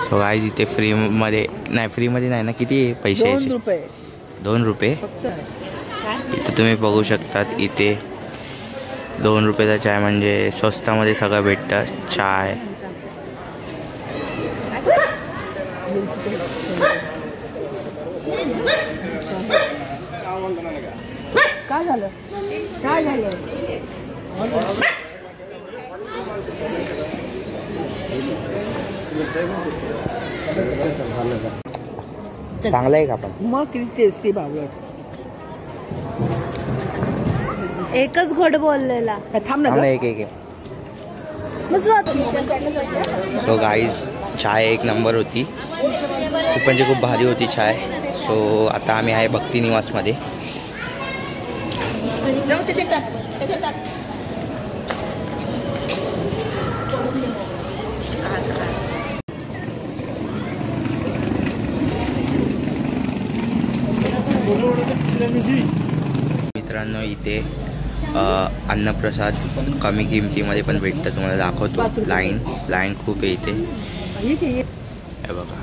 So guys इथे फ्रीमध्ये नाही ना, किती पैसे? 2 रुपये. 2 रुपये इथे तुम्ही बघू शकतात. इथे 2 रुपयाचा चाय म्हणजे स्वस्तामध्ये सगळं भेटतं. चाय काय झालं? चांगलं आहे का पण? मग किती टेस्टी बावळट. एकच घोट बोललेला. थांब ना. एक सो गाईज चाय एक नंबर होती. खूप म्हणजे खूप भारी होती चाय. सो आता आम्ही आहे भक्ती निवासमध्ये. मित्रांनो इथे अन्नप्रसाद कमी किमतीमध्ये पण भेटतं. तुम्हाला दाखवतो. लाईन खूप आहे इथे. हे बघा.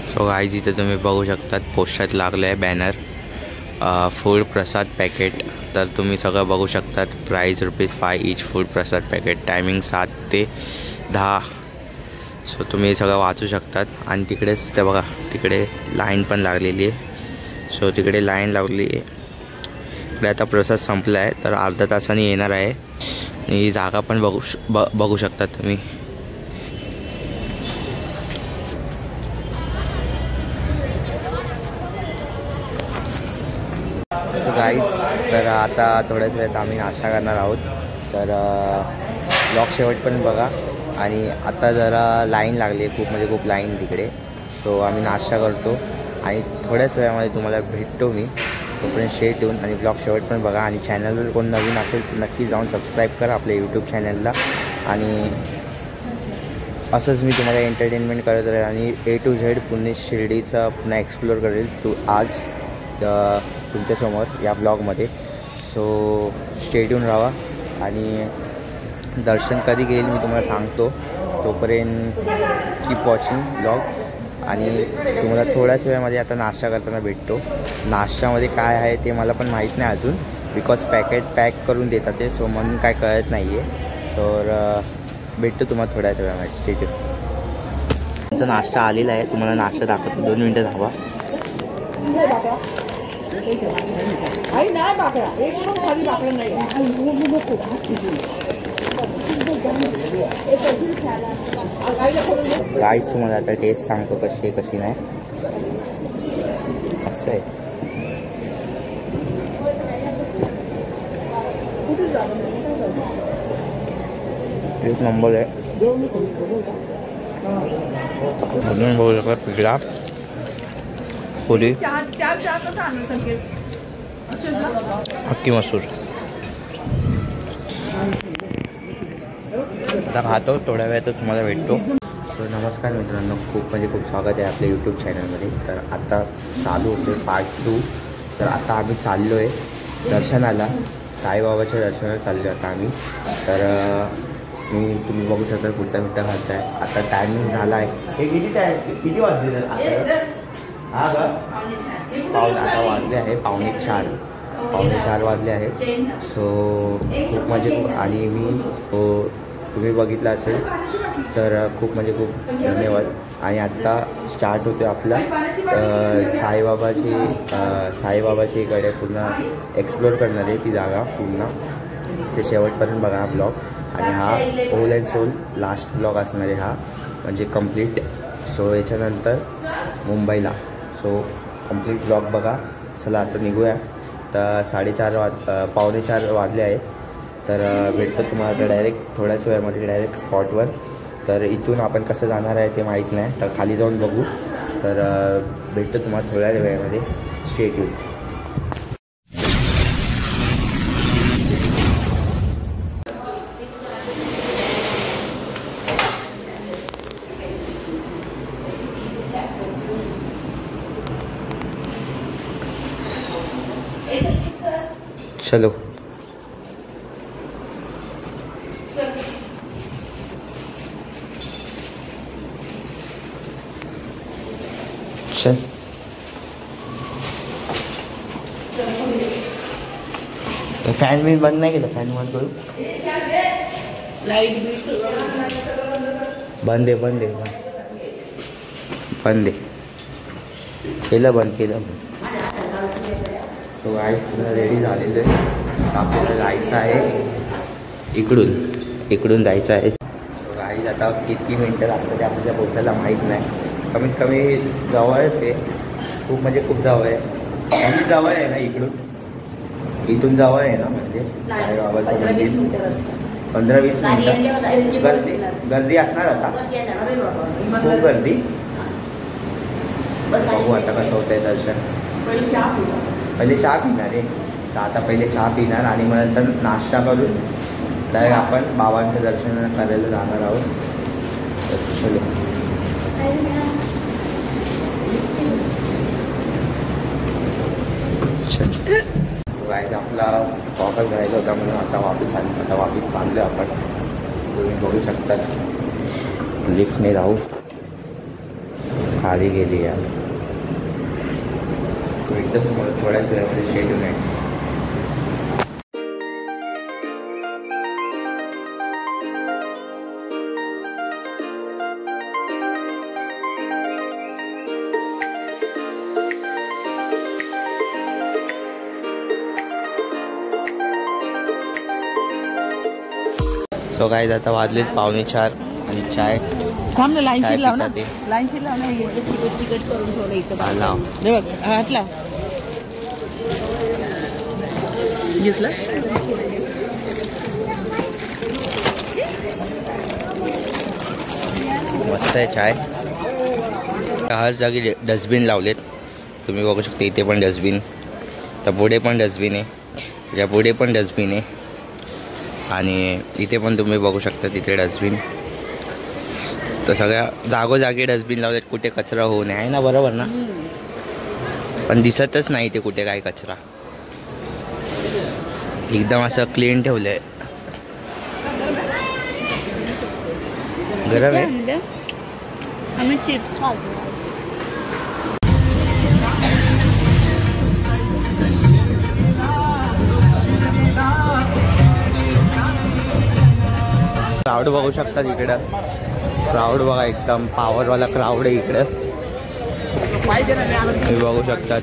सो गाईज इथे तुम्ही बघू शकतात पोस्टरात लागलं आहे बॅनर. फूड प्रसाद पॅकेट. तर तुम्ही सगळं बघू शकतात. प्राईस ₹5 ईच फूड प्रसाद पॅकेट. टायमिंग 7 ते 10. सो तुम्ही सगळं वाचू शकतात. आणि तिकडेच ते बघा, तिकडे लाईन पण लागलेली आहे. सो तिकडे लाईन लावली आहे. इकडे आता प्रसाद संपला आहे, तर अर्धा तासाने येणार आहे. ही जागा पण बघू शकतात तुम्ही. सो गाईस, तर आता थोड्याच वेळात आम्ही नाश्ता करणार आहोत. तर ब्लॉग शेवट पण बघा. आणि आता जरा लाईन लागली आहे, खूप म्हणजे खूप लाईन तिकडे. सो आम्ही नाश्ता करतो आणि थोड्याच वेळामध्ये तुम्हाला भेटतो मी. तोपर्यंत शेअर ठेवून आणि ब्लॉग शेवट पण बघा. आणि चॅनलवर कोण नवीन असेल तर नक्की जाऊन सबस्क्राईब करा आपल्या यूट्यूब चॅनलला. आणि असंच मी तुम्हाला एंटरटेनमेंट करत राहील आणि A to Z पुणे शिर्डीचा पुन्हा एक्सप्लोअर करेल आज तुमच्यासमोर या ब्लॉगमध्ये. सो स्टे ट्यून राहा. आणि दर्शन कधी घेईल मी तुम्हाला सांगतो. तोपर्यंत कीप वॉचिंग ब्लॉग. आणि तुम्हाला थोड्याच वेळामध्ये आता नाश्ता करताना भेटतो. नाश्त्यामध्ये काय आहे ते मला पण माहीत नाही अजून, बिकॉज पॅक करून देतात ते. सो म्हणून काय कळत नाही आहे. तर भेटतो तुम्हाला थोड्याच वेळामध्ये. Stay tune. तुमचा नाश्ता आलेला आहे. तुम्हाला नाश्ता दाखवतो. 2 मिनटं थांबा. गाईस तुम्हाला आता टेस्ट सांगतो कशी आहे कशी नाही. मस्त आहे. एक नंबर आहे. अजून बघू शकता पिकला पुरी अख्खी मसूर. आता खातो. थोड्या वेळातच तुम्हाला भेटतो. सो नमस्कार मित्रांनो, खूप म्हणजे खूप स्वागत आहे आपल्या यूट्यूब चॅनलमध्ये. तर आता चालू होते पार्ट 2. तर आता आम्ही चाललो आहे दर्शनाला. साईबाबाच्या दर्शनाला चाललो आता आम्ही. तर तुम्ही बघू शकता कुठता खात आहे. आता टायमिंग झाला आहे. हे किती वाजले? हा का आता वाजले आहे 3:45 वाजले आहेत. सो खूप म्हणजे खूप. आणि मी तुम्ही बघितलं असेल तर खूप म्हणजे खूप धन्यवाद. आणि आत्ता स्टार्ट होतो आपला साईबाबाची इकडे पूर्ण एक्सप्लोअर करणार आहे ती जागा पूर्ण. ते शेवटपर्यंत बघा हा ब्लॉग. आणि हा whole and sole last blog असणार आहे हा, म्हणजे कंप्लीट. सो याच्यानंतर मुंबईला. सो कंप्लीट ब्लॉग बघा. चला आता निघूया. तर 4:30 वाजले आहेत. तर भेटतो तुम्हाला आता डायरेक्ट थोड्याच वेळामध्ये डायरेक्ट स्पॉटवर. तर इथून आपण कसं जाणार आहे ते माहीत नाही, तर खाली जाऊन बघू. तर भेटतो तुम्हाला थोड्या वेळामध्ये. Stay tune. चलो चल फॅन बिन बंद नाही केलं फॅन बंद करू लाईट बंद आहे बंद आहे बंद आहे केलं बंद तो गाईस रेडी झालेलं आहे आपल्याला जायचं आहे इकडून जायचं आहे सो गाईस आता किती मिनटं लागतं ते आपल्याला पोचायला माहीत नाही कमीत कमी जवळच आहे खूप म्हणजे खूप जवळ आहे आणि जवळ आहे ना इथून जवळ आहे ना म्हणजे बाबाचं मंदिर 15-20 मिनिटं गर्दी असणार आता खूप गर्दी बघू आता कसं होतंय दर्शन पहिले चहा पिणार आहे तर आता पहिले चहा पिणार आणि मग नंतर नाश्ता करून डायरेक्ट आपण बाबांचं दर्शन करायला जाणार आहोत चलो गाईज आपला वापस करायचा होता म्हणून आता वापस चाललो आपण तुम्ही बघू शकता लिफ्टने जाऊ खाली गेली यार एकदम तुम्हाला थोड्याच वेळामध्ये शेड्यूल आहे सो गाईज आता वाजलेत 3:45 आणि चाय थांब ना लाईन लाव ना ते लाईन लाव ना चिकट करून ठेवलं इथं लाव हे बघ हातला घेतलं मस्त आहे चाय हर जागी डस्टबिन लावलेत तुम्ही बघू शकता इथे पण डस्टबिन तर पुढे पण डस्टबिन आहे या पुढे पण डस्टबिन आहे आणि इथे पण तुम्ही बघू शकता तिथे डस्टबिन तर सगळ्या जागोजागी डस्टबिन लावलेत कुठे कचरा होऊ नये आहे ना बरोबर ना पण दिसतच नाही ते कुठे काय कचरा एकदम असं क्लीन ठेवलं आहे गरम आहे आम्ही चिप्स खातो क्राऊड बघू शकता इकडं क्राऊड बघा एकदम पॉवरवाला क्राऊड आहे इकडं तुम्ही बघू शकतात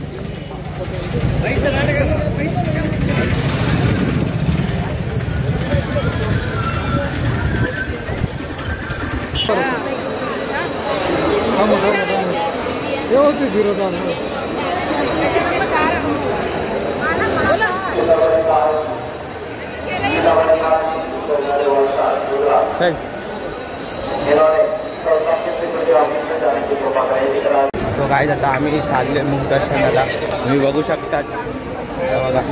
चल सो गाईज आता आम्ही चाललोय मुख दर्शनाला तुम्ही बघू शकतात बघा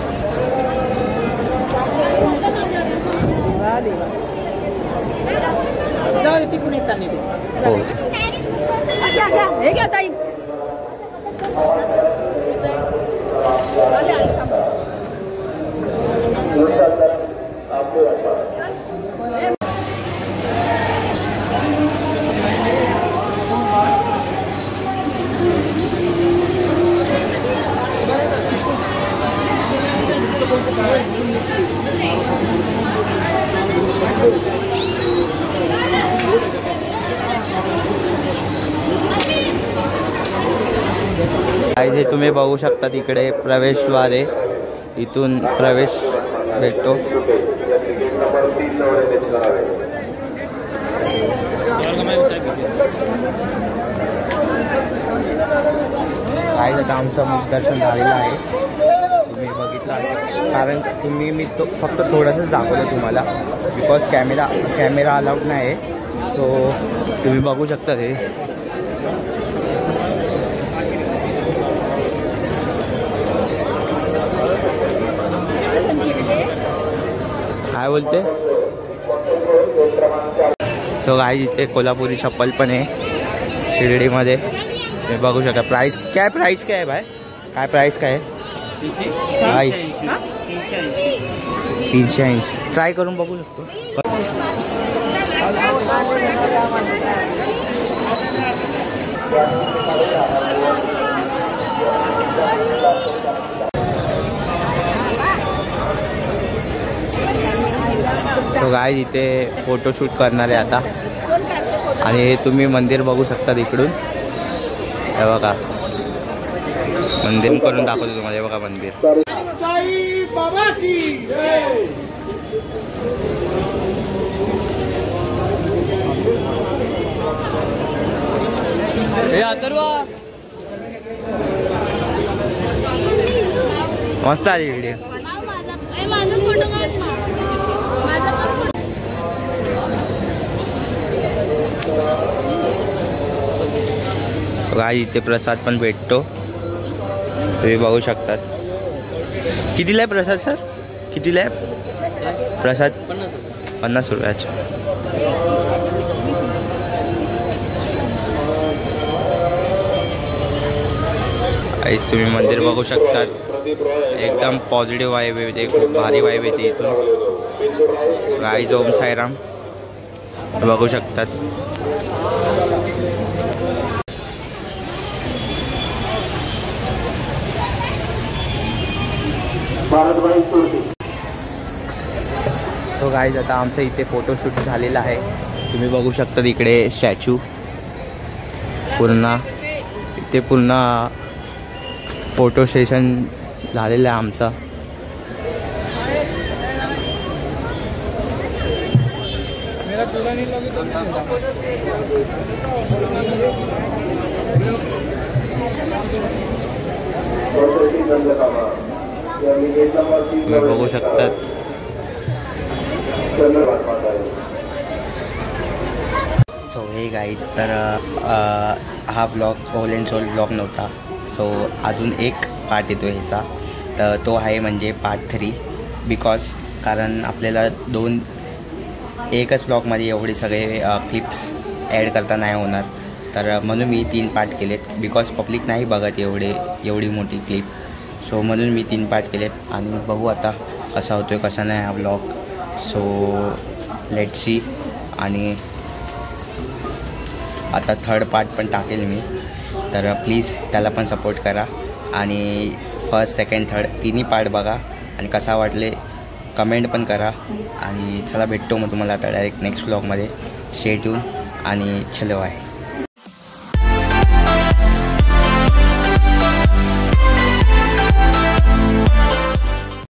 तिकून येताना हो हे घ्या ताई जे तुम्ही बघू शकता तिकडे प्रवेशद्वार आहे इथून प्रवेश भेटतो काय आता आमचं मुख दर्शन झालेलं आहे तुम्ही बघितलं असेल कारण मी फक्त थोडंसंच दाखवलं तुम्हाला बिकॉज कॅमेरा अलाउड नाही सो तुम्ही बघू शकता ते काय बोलते सो गाईज इथे कोल्हापुरी चप्पल पण आहे शिर्डीमध्ये तुम्ही बघू शकता प्राइस काय आहे भाई काय प्राइस काय आहे 380 ट्राय करून बघू शकतो. सो गाईज इथे फोटोशूट करणार आहे आता. आणि तुम्ही मंदिर बघू शकता इकडून. हे बघा मंदिर करून दाखवतो तुम्हाला. हे बघा मंदिर. मस्त आली व्हिडिओ. गाई इथे प्रसाद पण भेटतो. तुम्ही बघू शकतात. कितीला आहे प्रसाद सर? कितीला आहे प्रसाद? 50 रुपयाचा. गाईस तुम्ही मंदिर बघू शकतात. एकदम पॉझिटिव्ह वाईब येते. खूप भारी वाईब येते इथून. गाईज ओम साईराम बघू शकतात. सो गाईज आता आमचं इथे फोटोशूट झालेला आहे. तुम्ही बघू शकता इकडे स्टॅच्यू पूर्ण. इथे पूर्ण फोटो सेशन झालेलं आहे आमचा. तुम्ही बघू शकतात. सो हे गाईज तर हा blog whole and sole blog नव्हता. सो अजून एक पार्ट येतो ह्याचा. तर तो आहे म्हणजे पार्ट 3. बिकॉज कारण आपल्याला एकच ब्लॉगमध्ये एवढे सगळे क्लिप्स ॲड करता नाही होणार. तर म्हणून मी 3 पार्ट केलेत. बिकॉज पब्लिक नाही बघत एवढी मोठी क्लिप. सो म्हणून मी 3 पार्ट केलेत. आणि बघू आता कसा होतो आहे कसा नाही हा ब्लॉग. So let's see. आणि आता 3rd पार्ट पण टाकेल मी. तर प्लीज त्याला पण सपोर्ट करा. आणि 1st, 2nd, 3rd तिन्ही पार्ट बघा. आणि कसा वाटले कमेंट पण करा. आणि चला भेटतो मग तुम्हाला आता डायरेक्ट नेक्स्ट ब्लॉगमध्ये. स्टे ट्यून आणि चलो बाय.